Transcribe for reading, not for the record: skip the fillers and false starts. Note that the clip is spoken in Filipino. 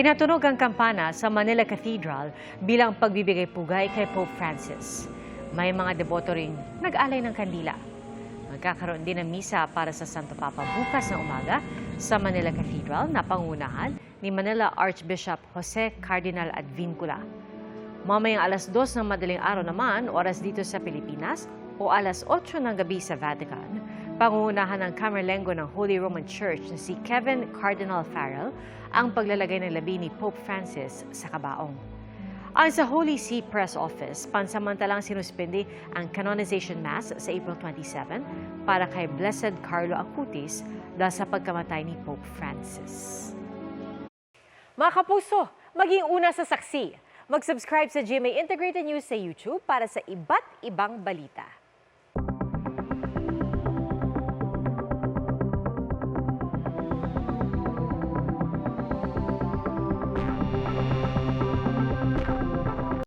Pinatunog ang kampana sa Manila Cathedral bilang pagbibigay pugay kay Pope Francis. May mga deboto ring nag-alay ng kandila. Magkakaroon din ng misa para sa Santo Papa bukas na umaga sa Manila Cathedral na pangunahan ni Manila Archbishop Jose Cardinal Advincula. Mamayang alas 2 ng madaling araw naman, oras dito sa Pilipinas, o alas 8 ng gabi sa Vatican, pangunahan ng Camerlengo ng Holy Roman Church na si Kevin Cardinal Farrell ang paglalagay ng labi ni Pope Francis sa kabaong. Ayon sa Holy See Press Office, pansamantalang sinuspindi ang canonization mass sa April 27 para kay Blessed Carlo Acutis dahil sa pagkamatay ni Pope Francis. Mga kapuso, maging una sa saksi. Mag-subscribe sa GMA Integrated News sa YouTube para sa iba't ibang balita.